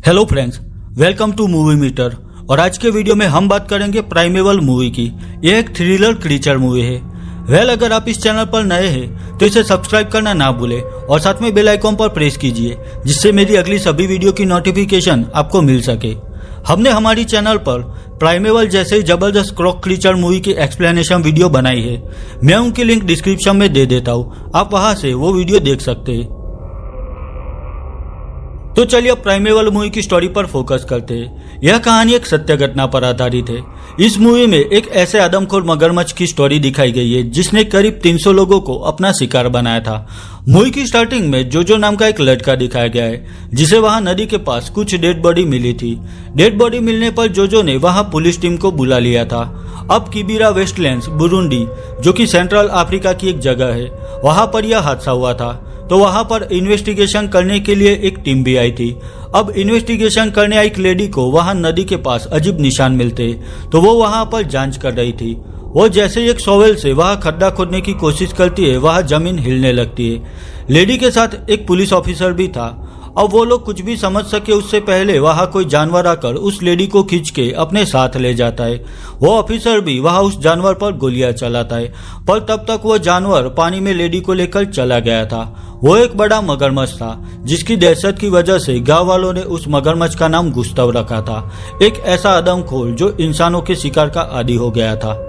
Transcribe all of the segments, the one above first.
Hello friends, welcome to movie meter. और आज के वीडियो में हम बात करेंगे प्राइमेवल मूवी की। यह एक थ्रिलर क्रीचर मूवी है। अगर आप इस चैनल पर नए हैं तो इसे सब्सक्राइब करना ना भूलें और साथ में बेल आइकॉन पर प्रेस कीजिए, जिससे मेरी अगली सभी वीडियो की नोटिफिकेशन आपको मिल सके। हमने हमारी चैनल पर प्राइमेवल जैसे जबरदस्त क्रॉक क्रीचर मूवी की एक्सप्लेनेशन वीडियो बनाई है। मैं उनकी लिंक डिस्क्रिप्शन में दे देता हूँ, आप वहां से वो वीडियो देख सकते हैं। तो चलिए अब प्राइमेवल मूवी की स्टोरी पर फोकस करते हैं। यह कहानी एक सत्य घटना पर आधारित है। इस मूवी में एक ऐसे आदमखोर मगरमच्छ की स्टोरी दिखाई गई है जिसने करीब 300 लोगों को अपना शिकार बनाया था। मूवी की स्टार्टिंग में जोजो नाम का एक लड़का दिखाया गया है, जिसे वहां नदी के पास कुछ डेड बॉडी मिली थी। डेड बॉडी मिलने पर जोजो ने वहां पुलिस टीम को बुला लिया था। अब किबिरा वेस्टलैंड्स, बुरुंडी, जो कि सेंट्रल अफ्रीका की एक जगह है, वहां पर यह हादसा हुआ था। तो वहां पर इन्वेस्टिगेशन करने के लिए एक टीम भी आई थी। अब इन्वेस्टिगेशन करने आई एक लेडी को वहां नदी के पास अजीब निशान मिलते, तो वो वहां पर जांच कर रही थी। वो जैसे ही एक शॉवेल से वहां खड्डा खोदने की कोशिश करती है, वहां जमीन हिलने लगती है। लेडी के साथ एक पुलिस ऑफिसर भी था। अब वो लोग कुछ भी समझ सके उससे पहले वहां कोई जानवर आकर उस लेडी को खींच के अपने साथ ले जाता है। वो ऑफिसर भी वहां उस जानवर पर गोलियां चलाता है, पर तब तक वो जानवर पानी में लेडी को लेकर चला गया था। वो एक बड़ा मगरमच्छ था, जिसकी दहशत की वजह से गांव वालों ने उस मगरमच्छ का नाम गुस्ताव रखा था। एक ऐसा आदमखोर जो इंसानों के शिकार का आदी हो गया था।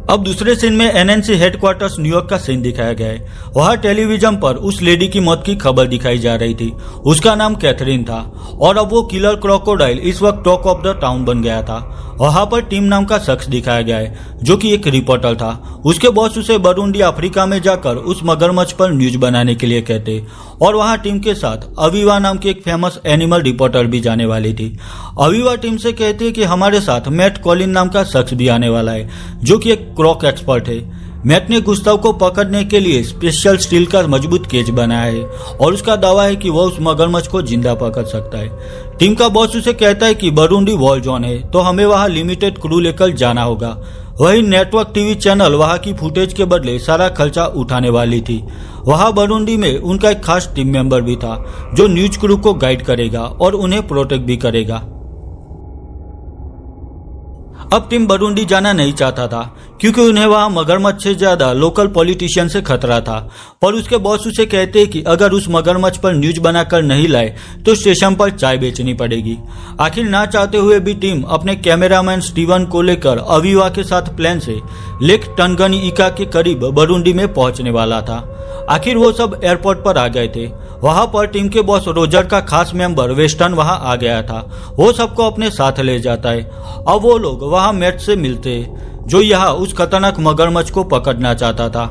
अब दूसरे सीन में एनएनसी हेडक्वार्टर्स न्यूयॉर्क का सीन दिखाया गया है। वहां टेलीविजन पर उस लेडी की मौत की खबर दिखाई जा रही थी। उसका नाम कैथरीन था और अब वो किलर क्रोकोडाइल इस वक्त टॉक ऑफ द टाउन बन गया था। वहां पर टिम नाम का शख्स दिखाया गया है, जो कि एक रिपोर्टर था। उसके बॉस उसे बुरुंडी अफ्रीका में जाकर उस मगरमच्छ पर न्यूज बनाने के लिए कहते, और वहां टीम के साथ अवीवा नाम की एक फेमस एनिमल रिपोर्टर भी जाने वाली थी। अवीवा टीम से कहती कि हमारे साथ मैट कॉलिन नाम का शख्स भी आने वाला है, जो कि एक क्रॉक एक्सपर्ट है। मैट ने गुस्ताव को पकड़ने के लिए स्पेशल स्टील का मजबूत केज बनाया है और उसका दावा है कि वह उस मगरमच्छ को जिंदा पकड़ सकता है। टीम का बॉस उसे कहता है कि बुरुंडी वॉर जोन है, तो हमें वहां लिमिटेड क्रू लेकर जाना होगा। वही नेटवर्क टीवी चैनल वहां की फुटेज के बदले सारा खर्चा उठाने वाली थी। वहां बुरुंडी में उनका एक खास टीम मेंबर भी था, जो न्यूज क्रू को गाइड करेगा और उन्हें प्रोटेक्ट भी करेगा। अब टीम बुरुंडी जाना नहीं चाहता था, क्योंकि उन्हें वहां मगरमच्छ से ज्यादा लोकल पॉलिटिशियन से खतरा था। पर उसके बॉस उसे कहते कि अगर उस मगरमच्छ पर न्यूज बनाकर नहीं लाए तो स्टेशन पर चाय बेचनी पड़ेगी। आखिर ना चाहते हुए भी टीम अपने कैमरामैन स्टीवन को लेकर अवीवा के साथ प्लेन से लेक टनगनिका के करीब बुरुंडी में पहुंचने वाला था। आखिर वो सब एयरपोर्ट पर आ गए थे। वहां पर टीम के बॉस रोजर का खास मेंबर वेस्टर्न वहां आ गया था। वो सबको अपने साथ ले जाता है। अब वो लोग वहां मैट से मिलते, जो यहाँ उस खतरनाक मगरमच्छ को पकड़ना चाहता था।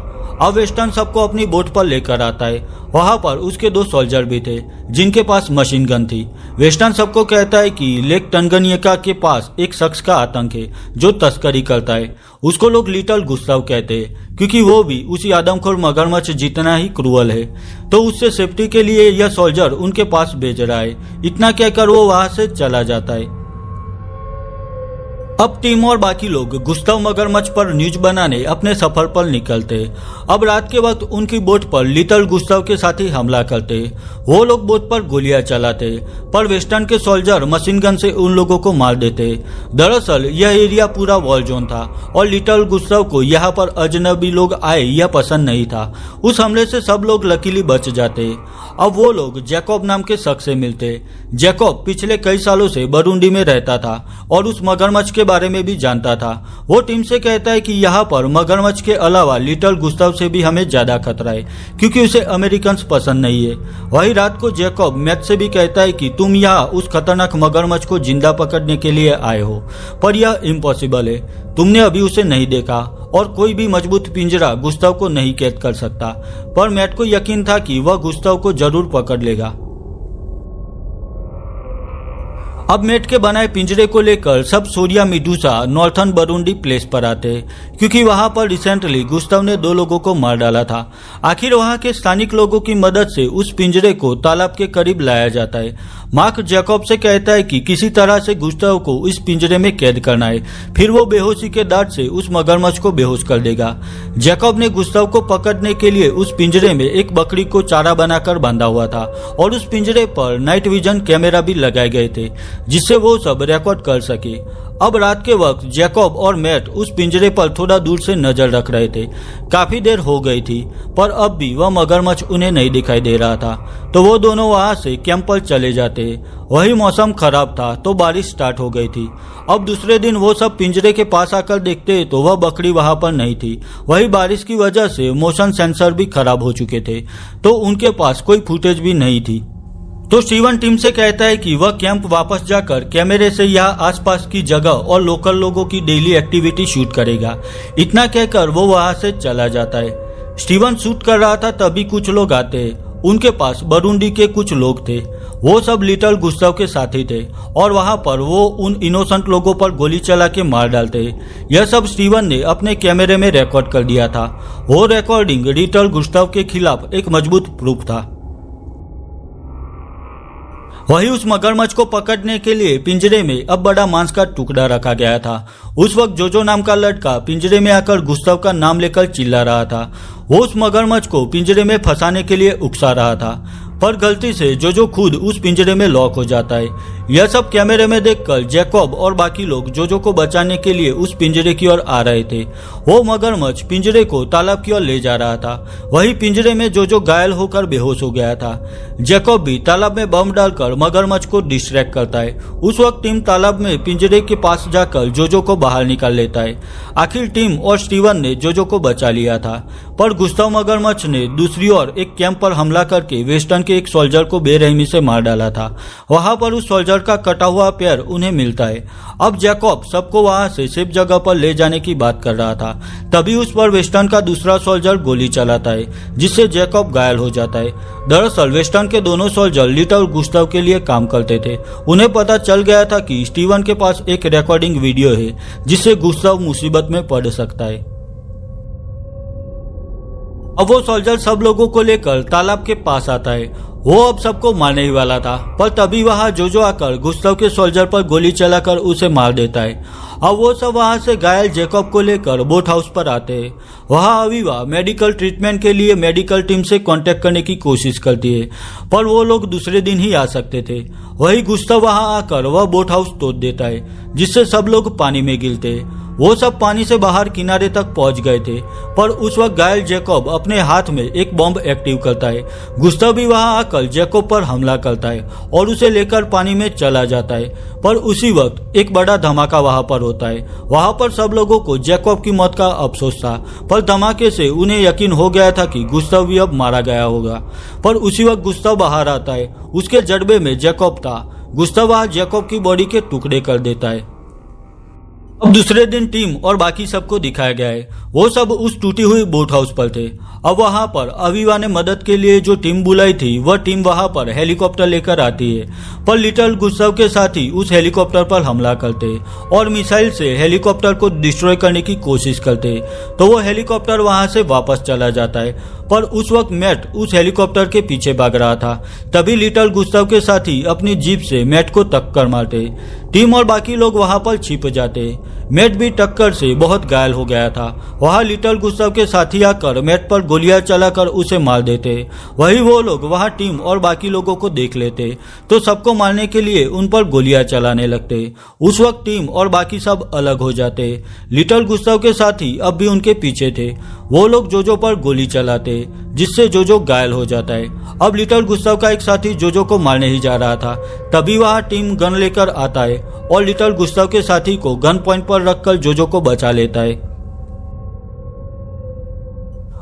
अब वेस्टर्न सबको अपनी बोट पर लेकर आता है। वहां पर उसके 2 सोल्जर भी थे, जिनके पास मशीन गन थी। वेस्टर्न सबको कहता है कि लेक टनगनिका के पास एक शख्स का आतंक है, जो तस्करी करता है। उसको लोग लिटिल गुस्ताव कहते हैं, क्योंकि वो भी उसी आदमखोर मगरमच्छ जितना ही क्रूअल है। तो उससे सेफ्टी के लिए यह सोल्जर उनके पास भेज रहा है। इतना कहकर वो वहां से चला जाता है। अब टीम और बाकी लोग गुस्ताव मगरमच्छ पर न्यूज बनाने अपने सफर पर निकलते। अब रात के वक्त उनकी बोट पर लिटिल गुस्ताव के साथी हमला करते। वो लोग बोट पर गोलियां चलाते, पर वेस्टर्न के सोल्जर मशीन गन से उन लोगों को मार देते। दरअसल यह एरिया पूरा वॉर जोन था और लिटिल गुस्ताव को यहाँ पर अजनबी लोग आए यह पसंद नहीं था। उस हमले से सब लोग लकीली बच जाते। अब वो लोग जैकब नाम के शख्स से मिलते। जैकब पिछले कई सालों से बुरुंडी में रहता था और उस मगरमच्छ के बारे में भी जानता था। वो टीम से कहता है कि यहाँ पर मगरमच्छ के अलावा लिटिल गुस्ताव से भी हमें ज्यादा खतरा है, क्योंकि उसे अमेरिकन्स पसंद नहीं है। वही रात को जैकब मैट से भी कहता है कि तुम यहाँ उस खतरनाक मगरमच्छ को जिंदा पकड़ने के लिए आए हो, पर यह इम्पॉसिबल है। तुमने अभी उसे नहीं देखा और कोई भी मजबूत पिंजरा गुस्ताव को नहीं कैद कर सकता। पर मैट को यकीन था कि वह गुस्ताव को जरूर पकड़ लेगा। अब मैट के बनाए पिंजरे को लेकर सब सोरिया मिडूसा नॉर्थर्न बुरुंडी प्लेस पर आते, क्योंकि वहां पर रिसेंटली गुस्ताव ने 2 लोगों को मार डाला था। आखिर वहां के स्थानिक लोगों की मदद से उस पिंजरे को तालाब के करीब लाया जाता है। मार्क जैकब से कहता है कि किसी तरह से गुस्ताव को इस पिंजरे में कैद करना है, फिर वो बेहोशी के दर्द से उस मगरमच्छ को बेहोश कर देगा। जैकब ने गुस्ताव को पकड़ने के लिए उस पिंजरे में एक बकरी को चारा बनाकर बांधा हुआ था और उस पिंजरे पर नाइट विजन कैमरा भी लगाए गए थे जिससे वो सब रिकॉर्ड कर सके। अब रात के वक्त जैकब और मैट उस पिंजरे पर थोड़ा दूर से नजर रख रहे थे। काफी देर हो गई थी पर अब भी वह मगरमच्छ उन्हें नहीं दिखाई दे रहा था, तो वो दोनों वहां से कैंप पर चले जाते। वही मौसम खराब था तो बारिश स्टार्ट हो गई थी। अब दूसरे दिन वो सब पिंजरे के पास आकर देखते तो वह बकरी वहां पर नहीं थी। वही बारिश की वजह से मोशन सेंसर भी खराब हो चुके थे, तो उनके पास कोई फुटेज भी नहीं थी। तो स्टीवन टीम से कहता है कि वह कैंप वापस जाकर कैमरे से यहाँ आसपास की जगह और लोकल लोगों की डेली एक्टिविटी शूट करेगा। इतना कहकर वो वहां से चला जाता है। स्टीवन शूट कर रहा था तभी कुछ लोग आते हैं। उनके पास बरूंडी के कुछ लोग थे, वो सब लिटिल गुस्ताव के साथी थे और वहां पर वो उन इनोसेंट लोगों पर गोली चला के मार डालते। यह सब स्टीवन ने अपने कैमरे में रिकॉर्ड कर दिया था। वो रिकॉर्डिंग लिटिल गुस्ताव के खिलाफ एक मजबूत प्रूफ था। वही उस मगरमच्छ को पकड़ने के लिए पिंजरे में अब बड़ा मांस का टुकड़ा रखा गया था। उस वक्त जोजो नाम का लड़का पिंजरे में आकर गुस्ताव का नाम लेकर चिल्ला रहा था। वो उस मगरमच्छ को पिंजरे में फंसाने के लिए उकसा रहा था, पर गलती से जोजो खुद उस पिंजरे में लॉक हो जाता है। यह सब कैमरे में देखकर जैकब और बाकी लोग जोजो को बचाने के लिए उस पिंजरे की ओर आ रहे थे। वो मगरमच्छ पिंजरे को तालाब की ओर ले जा रहा था। वही पिंजरे में जोजो घायल होकर बेहोश हो गया था। जैकब भी तालाब में बम डालकर मगरमच्छ को डिस्ट्रैक्ट करता है। उस वक्त टीम तालाब में पिंजरे के पास जाकर जोजो को बाहर निकाल लेता है। आखिर टीम और स्टीवन ने जोजो को बचा लिया था, पर गुस्ताव मगरमच्छ ने दूसरी ओर एक कैंप पर हमला करके वेस्टर्न के एक सोल्जर को बेरहमी से मार डाला था। वहां पर उस सोल्जर का कटा हुआ पैर उन्हें मिलता है। अब जैकब सबको वहां से सेफ जगह पर ले जाने की बात कर रहा था, तभी उस पर वेस्टर्न का दूसरा सोल्जर गोली चलाता है जिससे जैकब घायल हो जाता है। दरअसल वेस्टर्न के दोनों सोल्जर लिटिल गुस्ताव के लिए काम करते थे। उन्हें पता चल गया था कि स्टीवन के पास एक रिकॉर्डिंग वीडियो है जिससे गुस्ताव मुसीबत में पड़ सकता है। अब वो सोल्जर सब लोगों को लेकर तालाब के पास आता है। वो अब सबको मारने ही वाला था, पर तभी वहां जोजो आकर गुस्ताव के सोल्जर पर गोली चलाकर उसे मार देता है। अब वो सब वहां से घायल जैकब को लेकर बोट हाउस पर आते हैं। वहां अविवा मेडिकल ट्रीटमेंट के लिए मेडिकल टीम से कांटेक्ट करने की कोशिश करती है, पर वो लोग दूसरे दिन ही आ सकते थे। वही गुस्ताव वहां आकर वह बोट हाउस तोड़ देता है जिससे सब लोग पानी में गिरते। वो सब पानी से बाहर किनारे तक पहुंच गए थे, पर उस वक्त घायल जैकब अपने हाथ में एक बॉम्ब एक्टिव करता है। गुस्ताव भी वहां आकर जैकब पर हमला करता है और उसे लेकर पानी में चला जाता है, पर उसी वक्त एक बड़ा धमाका वहां पर होता है। वहां पर सब लोगों को जैकब की मौत का अफसोस था, पर धमाके से उन्हें यकीन हो गया था कि गुस्ताव भी अब मारा गया होगा। पर उसी वक्त गुस्ताव बाहर आता है। उसके जड़बे में जैकब था। गुस्ताव वहां जैकब की बॉडी के टुकड़े कर देता है। अब दूसरे दिन टीम और बाकी सबको दिखाया गया है। वो सब उस टूटी हुई बोट हाउस पर थे। अब वहां पर अविवा ने मदद के लिए जो टीम बुलाई थी वह टीम वहां पर हेलीकॉप्टर लेकर आती है, पर लिटिल गुस्ताव के साथी उस हेलीकॉप्टर पर हमला करते और मिसाइल से हेलीकॉप्टर को डिस्ट्रॉय करने की कोशिश करते, तो वो हेलीकॉप्टर वहां से वापस चला जाता है। पर उस वक्त मैट उस हेलीकॉप्टर के पीछे भाग रहा था। तभी लिटिल गुस्ताव के साथी अपनी जीप से मैट को टक्कर मारते। टीम और बाकी लोग वहां पर छिप जाते। मैट भी टक्कर से बहुत घायल हो गया था। वहां लिटिल गुस्ताव के साथी आकर मैट पर गोलियां चलाकर उसे मार देते। वही वो लोग वहां टीम और बाकी लोगों को देख लेते तो सबको मारने के लिए उन पर गोलियां चलाने लगते। उस वक्त टीम और बाकी सब अलग हो जाते। लिटिल गुस्ताव के साथी अब भी उनके पीछे थे। वो लोग जोजो पर गोली चलाते जिससे जोजो घायल हो जाता है। अब लिटिल गुस्ताव का एक साथी जोजो को मारने ही जा रहा था, तभी वहां टीम गन लेकर आता है और लिटिल गुस्ताव के साथी को गन पॉइंट पर रखकर जोजो को बचा लेता है।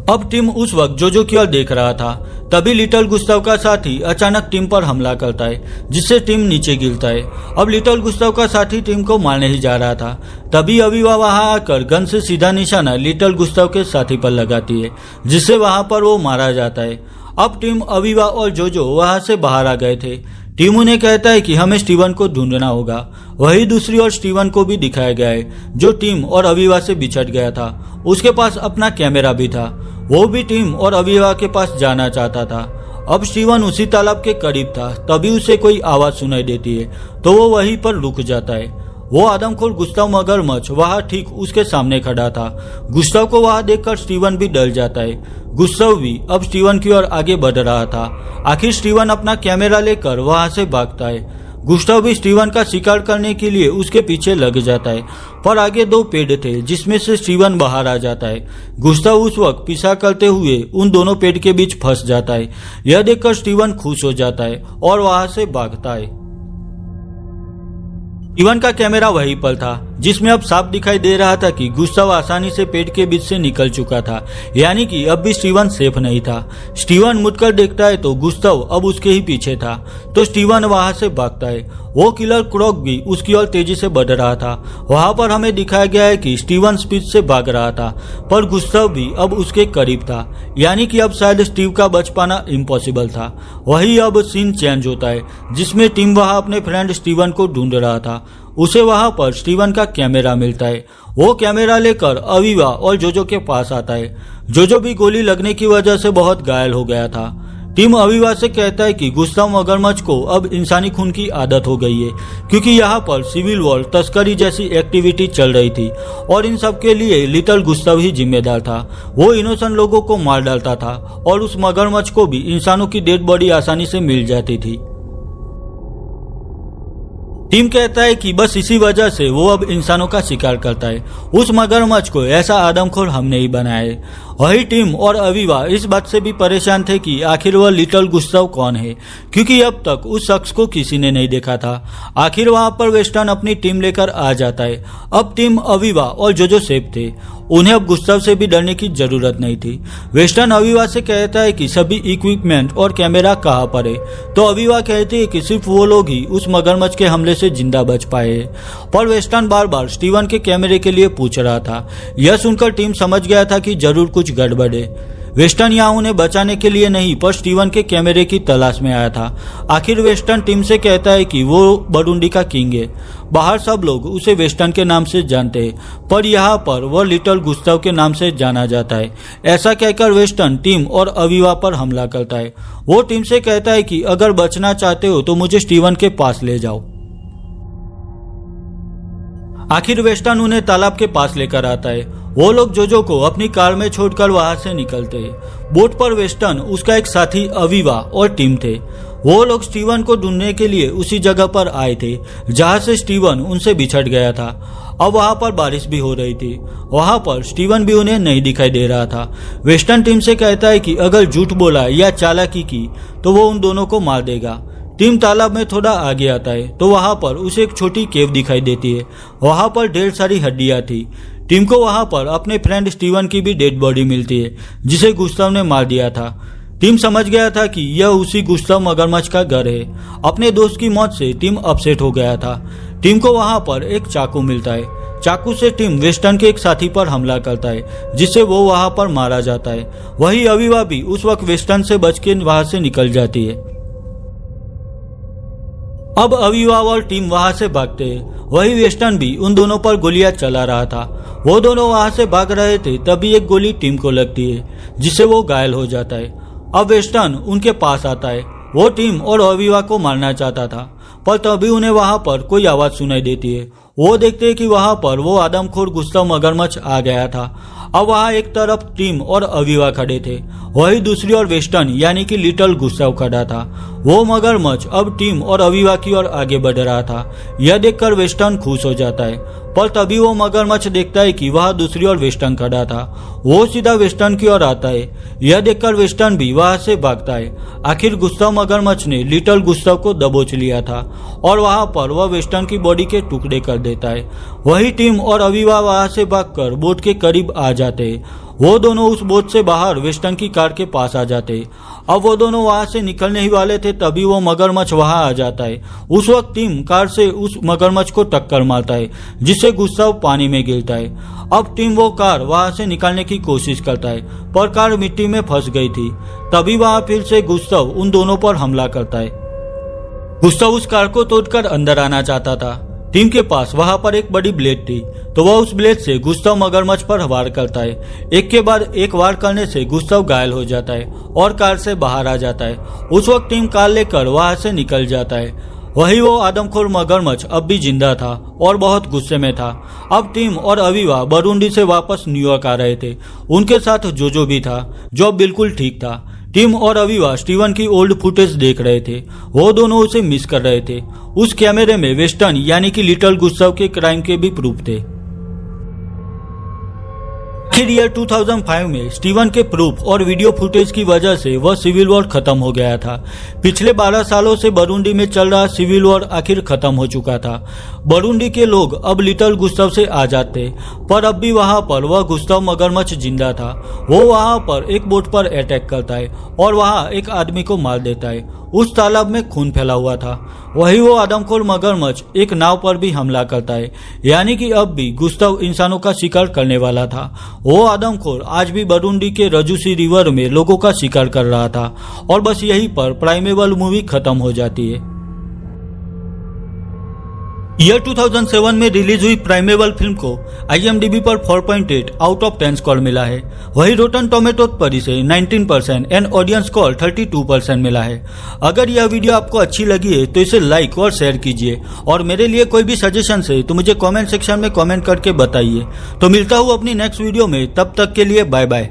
अब टीम उस वक्त जोजो की ओर देख रहा था, तभी लिटिल गुस्ताव का साथी अचानक टीम पर हमला करता है जिससे टीम नीचे गिरता है। अब लिटिल गुस्ताव का साथी टीम को मारने ही जा रहा था, तभी अविवा वहां आकर गन से सीधा निशाना लिटिल गुस्ताव के साथी पर लगाती है जिससे वहां पर वो मारा जाता है। अब टीम अविवा और जोजो वहां से बाहर आ गए थे। टीम उन्हें कहता है कि हमें स्टीवन को ढूंढना होगा। वही दूसरी ओर स्टीवन को भी दिखाया गया है जो टीम और अविवा से बिछड़ गया था। उसके पास अपना कैमरा भी था। वो भी टीम और अविवा के पास जाना चाहता था। अब स्टीवन उसी तालाब के करीब था, तभी उसे कोई आवाज सुनाई देती है तो वो वहीं पर रुक जाता है। वो आदमखोर गुस्ताव मगरमच्छ वहां ठीक उसके सामने खड़ा था। गुस्ताव को वहां देखकर स्टीवन भी डर जाता है। गुस्ताव भी अब स्टीवन की ओर आगे बढ़ रहा था। आखिर स्टीवन अपना कैमरा लेकर वहां से भागता है। गुस्ताव भी स्टीवन का शिकार करने के लिए उसके पीछे लग जाता है, पर आगे 2 पेड़ थे जिसमें से स्टीवन बाहर आ जाता है। गुस्ताव उस वक्त पीछा करते हुए उन दोनों पेड़ के बीच फंस जाता है। यह देखकर स्टीवन खुश हो जाता है और वहां से भागता है। स्टीवन का कैमरा वहीं पर था जिसमें अब साफ दिखाई दे रहा था कि गुस्ताव आसानी से पेड़ के बीच से निकल चुका था, यानी कि अब भी स्टीवन सेफ नहीं था। स्टीवन मुड़कर देखता है तो गुस्ताव अब उसके ही पीछे था, तो स्टीवन वहां से भागता है। वो किलर क्रोक भी उसकी ओर तेजी से बढ़ रहा था। वहां पर हमें दिखाया गया है कि स्टीवन स्पीड से भाग रहा था, पर गुस्ताव भी अब उसके करीब था, यानी कि अब शायद स्टीव का बच पाना इम्पॉसिबल था। वही अब सीन चेंज होता है जिसमें टीम वहां अपने फ्रेंड स्टीवन को ढूंढ रहा था। उसे वहां पर स्टीवन का कैमरा मिलता है। वो कैमरा लेकर अविवा और जोजो के पास आता है। जोजो भी गोली लगने की वजह से बहुत घायल हो गया था। टीम अविवा से कहता है कि गुस्ताव मगरमच्छ को अब इंसानी खून की आदत हो गई है, क्योंकि यहाँ पर सिविल वॉर, तस्करी जैसी एक्टिविटी चल रही थी और इन सब के लिए लिटिल गुस्ताव ही जिम्मेदार था। वो इनोसेंट लोगों को मार डालता था और उस मगरमच्छ को भी इंसानों की डेड बॉडी आसानी से मिल जाती थी। टीम कहता है कि बस इसी वजह से वो अब इंसानों का शिकार करता है। उस मगरमच्छ को ऐसा आदमखोर हमने ही बनाया है। वही टीम और अविवा इस बात से भी परेशान थे कि आखिर वह लिटिल गुस्ताव कौन है, क्योंकि अब तक उस शख्स को किसी ने नहीं देखा था। आखिर वहां पर वेस्टर्न अपनी टीम लेकर आ जाता है। अब टीम अविवा और जोजो सेफ थे। उन्हें अब गुस्ताव से भी डरने की जरूरत नहीं थी। वेस्टर्न अविवा से कहता है कि सभी इक्विपमेंट और कैमरा कहाँ पर है, तो अविवा कहती है कि सिर्फ वो लोग ही उस मगरमच्छ के हमले से जिंदा बच पाए। पर वेस्टर्न बार बार स्टीवन के कैमरे के लिए पूछ रहा था। यह सुनकर टीम समझ गया था कि जरूर कुछ गड़बड़ है। वेस्टर्न यहाँ उन्हें बचाने के लिए नहीं, पर स्टीवन के कैमरे की तलाश में आया था। आखिर वेस्टर्न टीम से कहता है कि वो बरुंडी का किंग है। बाहर सब लोग उसे वेस्टर्न के नाम से जानते हैं, पर यहाँ पर वह लिटिल गुस्ताव के नाम से जाना जाता है। ऐसा कहकर वेस्टर्न टीम और अविवा पर हमला करता है। वो टीम से कहता है कि अगर बचना चाहते हो तो मुझे स्टीवन के पास ले जाओ। आखिर वेस्टर्न उन्हें तालाब के पास लेकर आता है। वो लोग जोजो को अपनी कार में छोड़कर वहां से निकलते हैं। बोट पर वेस्टर्न, उसका एक साथी अविवा और टीम थे। वो लोग स्टीवन को ढूंढने के लिए उसी जगह पर आए थे जहां से स्टीवन उनसे बिछड़ गया था। अब वहां पर बारिश भी हो रही थी। वहां पर स्टीवन भी उन्हें नहीं दिखाई दे रहा था। वेस्टर्न टीम से कहता है कि अगर झूठ बोला या चालाकी की तो वो उन दोनों को मार देगा। टीम तालाब में थोड़ा आगे आता है तो वहां पर उसे एक छोटी केव दिखाई देती है। वहां पर ढेर सारी हड्डियां थी। टीम को वहां पर अपने फ्रेंड स्टीवन की भी डेड बॉडी मिलती है जिसे गुस्ताव ने मार दिया था। टीम समझ गया था कि यह उसी गुस्ताव मगरमच्छ का घर है। अपने दोस्त की मौत से टीम अपसेट हो गया था। टीम को वहां पर एक चाकू मिलता है। चाकू से टीम वेस्टर्न के एक साथी पर हमला करता है जिससे वो वहां पर मारा जाता है। वही अविवा भी उस वक्त वेस्टर्न से बच के वहां से निकल जाती है। अब अविवा और टीम वहां से भागते हैं। वही वेस्टर्न भी उन दोनों पर गोलियां चला रहा था। वो दोनों वहां से भाग रहे थे, तभी एक गोली टीम को लगती है जिससे वो घायल हो जाता है। अब वेस्टर्न उनके पास आता है। वो टीम और अविवा को मारना चाहता था, पर तभी उन्हें वहां पर कोई आवाज सुनाई देती है। वो देखते हैं कि वहां पर वो आदमखोर गुस्ताव मगरमच्छ आ गया था। अब वहां एक तरफ टीम और अविवा खड़े थे, वही दूसरी ओर वेस्टर्न यानी कि लिटिल गुस्ताव खड़ा था। वो मगरमच्छ अब टीम और अविवा की ओर आगे बढ़ रहा था। यह देखकर वेस्टर्न खुश हो जाता है, पर तभी वो मगरमच्छ देखता है कि वह दूसरी ओर वेस्टर्न खड़ा था। वो सीधा वेस्टर्न की ओर आता है। यह देखकर वेस्टर्न भी वहां से भागता है। आखिर गुस्ताव मगरमच्छ ने लिटिल गुस्ताव को दबोच लिया था और वहां पर वह वेस्टर्न की बॉडी के टुकड़े कर देता है। वही टीम और अविवा वहां से भागकर बोट के करीब आ जाते हैं। वो दोनों उस बोट से बाहर वेस्टर्न की कार के पास आ जाते। अब वो दोनों वहां से निकलने ही वाले थे, तभी वो मगरमच्छ वहां आ जाता है। उस वक्त टीम कार से उस मगरमच्छ को टक्कर मारता है जिससे गुस्ताव पानी में गिरता है। अब टीम वो कार वहां से निकालने की कोशिश करता है, पर कार मिट्टी में फंस गई थी। तभी वहां फिर से गुस्ताव उन दोनों पर हमला करता है। गुस्ताव उस कार को तोड़कर अंदर आना चाहता था। टीम के पास वहां पर एक बड़ी ब्लेड थी, तो वह उस ब्लेड से गुस्ताव मगरमच्छ पर वार करता है। एक के बाद एक वार करने से गुस्ताव घायल हो जाता है और कार से बाहर आ जाता है। उस वक्त टीम कार लेकर वहां से निकल जाता है। वही वो आदमखोर मगरमच्छ अब भी जिंदा था और बहुत गुस्से में था। अब टीम और अविवा बुरुंडी से वापस न्यूयॉर्क आ रहे थे। उनके साथ जोजो भी था, जो अब बिल्कुल ठीक था। टीम और अविवा स्टीवन की ओल्ड फुटेज देख रहे थे। वो दोनों उसे मिस कर रहे थे। उस कैमरे में वेस्टर्न यानी कि लिटिल गुस्ताव के क्राइम के भी प्रूफ थे। आखिर ईयर 2005 में स्टीवन के प्रूफ और वीडियो फुटेज की वजह से वह सिविल वॉर खत्म हो गया था। पिछले 12 सालों से बुरुंडी में चल रहा सिविल वॉर आखिर खत्म हो चुका था। बुरुंडी के लोग अब लिटिल गुस्ताव से आजाद थे, पर अब भी वहां पर वह गुस्ताव मगरमच्छ जिंदा था। वो वहां पर एक बोट पर अटैक करता है और वहां एक आदमी को मार देता है। उस तालाब में खून फैला हुआ था। वही वो आदमखोर मगरमच्छ एक नाव पर भी हमला करता है, यानी कि अब भी गुस्ताव इंसानों का शिकार करने वाला था। वो आदमखोर आज भी बुरुंडी के रजूसी रिवर में लोगों का शिकार कर रहा था और बस यहीं पर प्राइमेवल मूवी खत्म हो जाती है। ईयर 2007 में रिलीज हुई प्राइमेवल फिल्म को IMDb पर 4.8 आउट ऑफ 10 स्कोर मिला है। वही रोटन टोमेटो पर इसे 19% एंड ऑडियंस स्कोर 32% मिला है। अगर यह वीडियो आपको अच्छी लगी है तो इसे लाइक और शेयर कीजिए, और मेरे लिए कोई भी सजेशन है तो मुझे कमेंट सेक्शन में कमेंट करके बताइए। तो मिलता हूँ अपनी नेक्स्ट वीडियो में, तब तक के लिए बाय बाय।